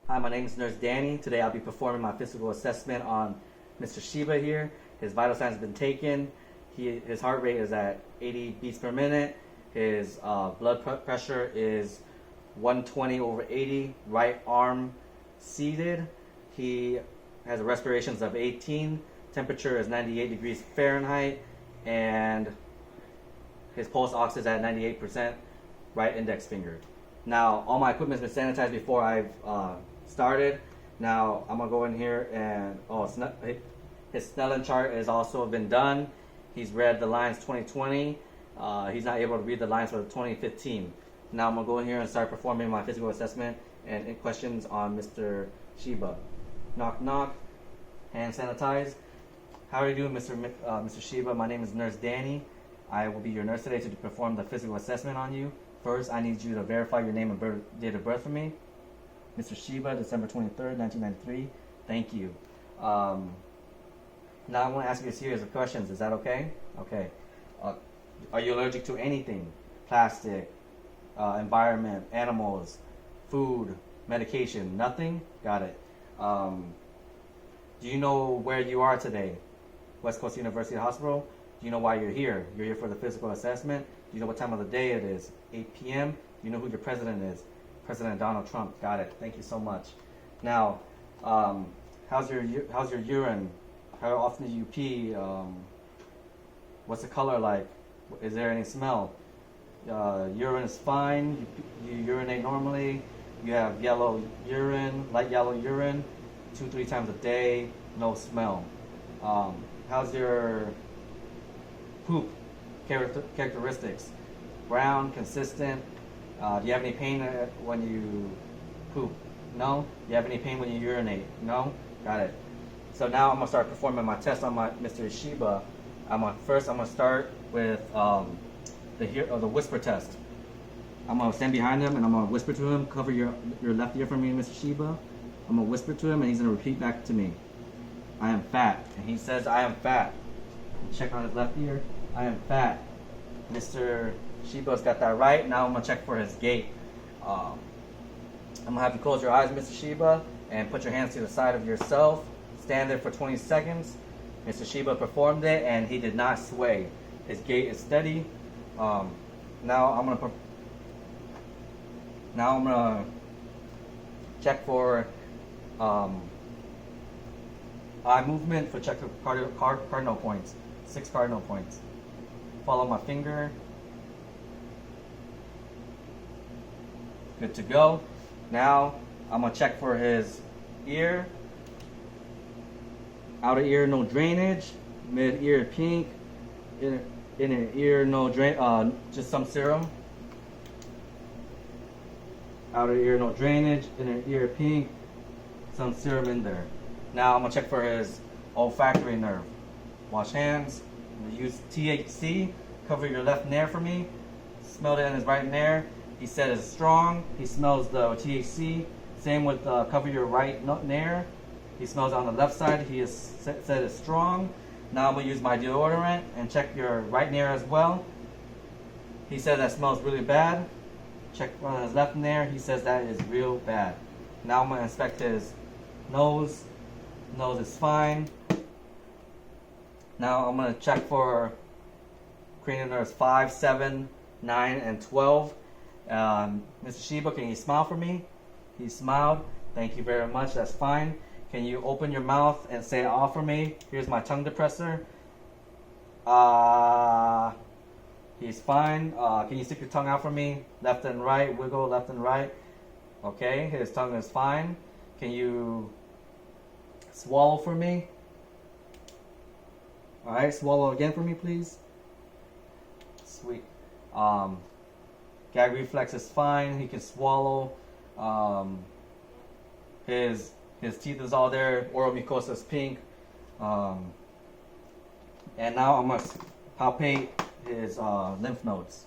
Hi, my name is Nurse Danny. Today I'll be performing my physical assessment on Mr. SHIBA here. His vital signs have been taken. His heart rate is at 80 beats per minute. His blood pressure is 120/80. Right arm seated. He has respirations of 18. Temperature is 98 degrees Fahrenheit. And his pulse ox is at 98%. Right index finger. Now, all my equipment has been sanitized before I've started. Now, I'm going to go in here and, his Snellen chart has also been done. He's read the lines 2020. He's not able to read the lines for 2015. Now, I'm going to go in here and start performing my physical assessment and questions on Mr. SHIBA. Knock, knock. Hand sanitize. How are you doing, Mr. SHIBA? My name is Nurse Danny. I will be your nurse today to perform the physical assessment on you. First, I need you to verify your name and date of birth for me. Mr. SHIBA, December 23rd, 1993. Thank you. Now I want to ask you a series of questions. Is that okay? Okay. Are you allergic to anything? Plastic, environment, animals, food, medication? Nothing? Got it. Do you know where you are today? West Coast University Hospital? Do you know why you're here? You're here for the physical assessment. Do you know what time of the day it is? 8 p.m. Do you know who your president is? President Donald Trump. Got it. Thank you so much. Now, how's your urine? How often do you pee? What's the color like? Is there any smell? Urine is fine. You urinate normally. You have yellow urine, light yellow urine, 2-3 times a day. No smell. How's your poop characteristics? Brown, consistent. Do you have any pain when you poop? No? Do you have any pain when you urinate? No? Got it. So now I'm going to start performing my test on my Mr. SHIBA. First I'm going to start with the whisper test. I'm going to stand behind him and I'm going to whisper to him. Cover your left ear for me, Mr. SHIBA. I'm going to whisper to him and he's going to repeat back to me. I am fat. And he says, I am fat. Check on his left ear. I am fat. Mr. SHIBA's got that right. Now I'm going to check for his gait. I'm going to have you close your eyes, Mr. SHIBA, and put your hands to the side of yourself. Stand there for 20 seconds. Mr. SHIBA performed it, and he did not sway. His gait is steady. Now I'm going to check for eye movement for check for cardinal points. 6 cardinal points. Follow my finger. Good to go. Now I'm going to check for his ear. Outer ear, no drainage. Mid ear, pink. Inner ear, no drain. Just some serum. Outer ear, no drainage. Inner ear, pink. Some serum in there. Now I'm going to check for his olfactory nerve. Wash hands. Use THC. Cover your left nair for me. Smelled it in his right nair. He said it's strong. He smells the THC. Same with cover your right nair. He smells on the left side. He has said it's strong. Now I'm going to use my deodorant and check your right nair as well. He said that smells really bad. Check on his left nair. He says that is real bad. Now I'm going to inspect his nose. Nose is fine. Now I'm going to check for cranial nerves 5, 7, 9, and 12. Mr. SHIBA, can you smile for me? He smiled. Thank you very much. That's fine. Can you open your mouth and say "ah" for me? Here's my tongue depressor. He's fine. Can you stick your tongue out for me? Left and right. Wiggle left and right. Okay, his tongue is fine. Can you swallow for me? Alright, swallow again for me, please. Sweet. Gag reflex is fine. He can swallow. His teeth is all there. Oral mucosa is pink. And now I'm going to palpate his lymph nodes.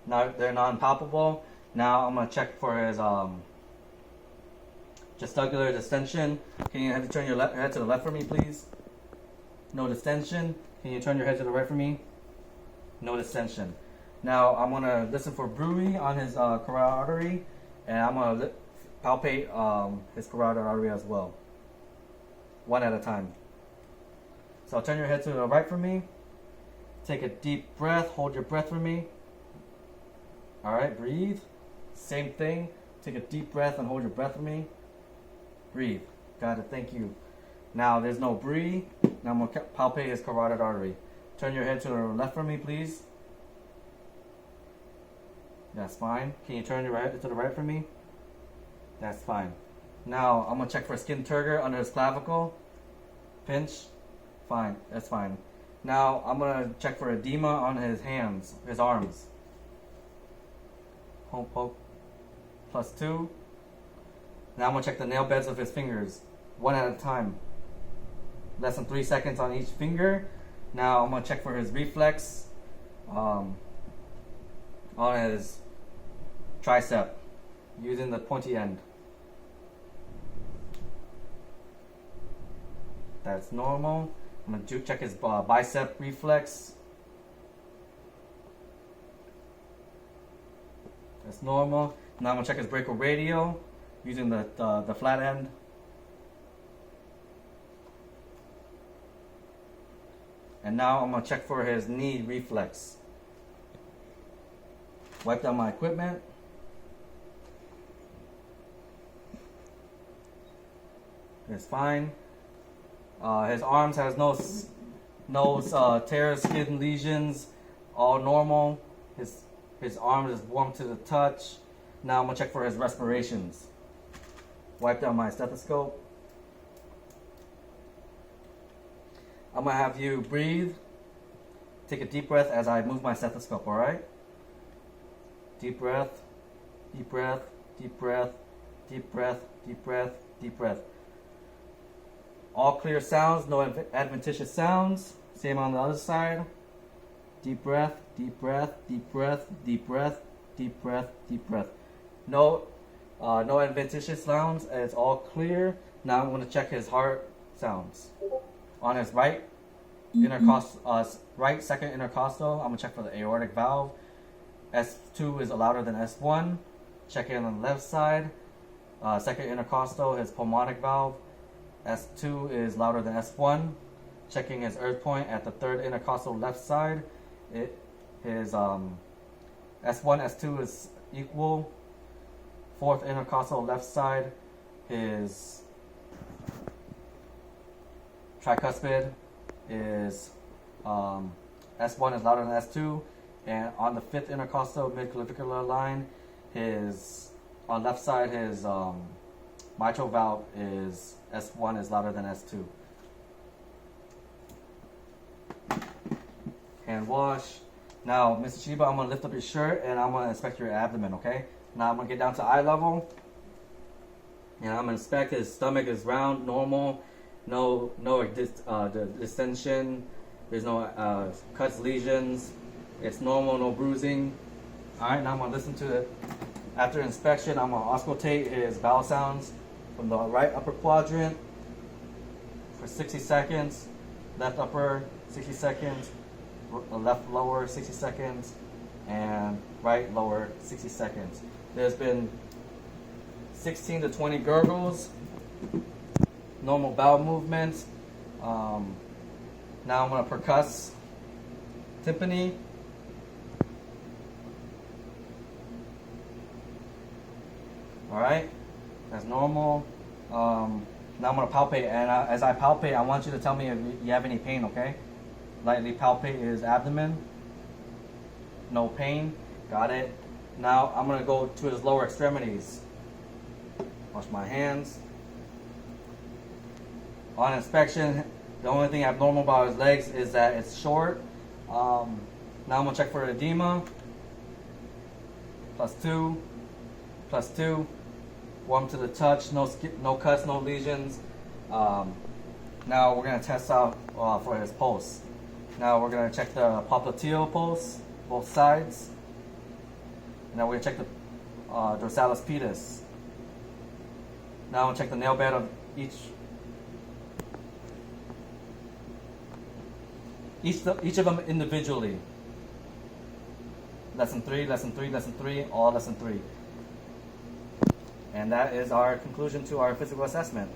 Now they're non-palpable. Now I'm going to check for his gestacular distension. Can you have to turn your head to the left for me, please? No distension. Can you turn your head to the right for me? No distension. Now I'm gonna listen for bruising on his carotid artery, and I'm gonna palpate his carotid artery as well, one at a time. So turn your head to the right for me. Take a deep breath. Hold your breath for me. All right, breathe. Same thing. Take a deep breath and hold your breath for me. Breathe. Got it. Thank you. Now there's no breathe. Now I'm gonna palpate his carotid artery. Turn your head to the left for me, please. That's fine. Can you turn your head to the right for me? That's fine. Now I'm gonna check for skin turgor under his clavicle. Pinch. Fine. That's fine. Now I'm gonna check for edema on his hands, his arms. Home poke. +2. Now I'm gonna check the nail beds of his fingers, one at a time. Less than 3 seconds on each finger. Now I'm gonna check for his reflex on his tricep using the pointy end. That's normal. I'm gonna check his bicep reflex. That's normal. Now I'm gonna check his brachioradial using the flat end. And now I'm gonna check for his knee reflex. Wipe down my equipment. It's fine. His arms has no tears, skin lesions, all normal. His arm is warm to the touch. Now I'm gonna check for his respirations. Wipe down my stethoscope. I'm gonna have you breathe. Take a deep breath as I move my stethoscope, all right? Deep breath, deep breath, deep breath, deep breath, deep breath, deep breath. All clear sounds, no adventitious sounds. Same on the other side. Deep breath, deep breath, deep breath, deep breath, deep breath, deep breath. No adventitious sounds. It's all clear. Now I'm going to check his heart sounds. On his right right second intercostal, I'm going to check for the aortic valve. S2 is louder than S1. Check it on the left side. Second intercostal, his pulmonic valve. S2 is louder than S1. Checking his earth point at the third intercostal left side. His S1, S2 is equal. Fourth intercostal left side. His tricuspid is S1 is louder than S2. And on the fifth intercostal midclavicular line, on left side, his mitral valve is S1 is louder than S2. Hand wash. Now, Mr. Shiba, I'm going to lift up your shirt and I'm going to inspect your abdomen, okay? Now I'm going to get down to eye level. And I'm going to inspect his stomach is round, normal. No distension. There's no cuts, lesions. It's normal, no bruising. Alright, now I'm going to listen to it. After inspection, I'm going to auscultate his bowel sounds from the right upper quadrant for 60 seconds, left upper 60 seconds, left lower 60 seconds, and right lower 60 seconds. There's been 16 to 20 gurgles, normal bowel movements. Now I'm going to percuss tympani. Alright, that's normal. Now I'm going to palpate, and as I palpate, I want you to tell me if you have any pain, okay? Lightly palpate his abdomen. No pain. Got it. Now I'm going to go to his lower extremities. Wash my hands. On inspection, the only thing abnormal about his legs is that it's short. Now I'm going to check for edema. +2. +2. Warm to the touch. No cuts, no lesions. Now we're going to test out for his pulse. Now we're going to check the popliteal pulse, both sides. Now we're going to check the dorsalis pedis. Now I'm going to check the nail bed of each of them individually. lesson 3, lesson 3, lesson 3, all lesson 3. And that is our conclusion to our physical assessment.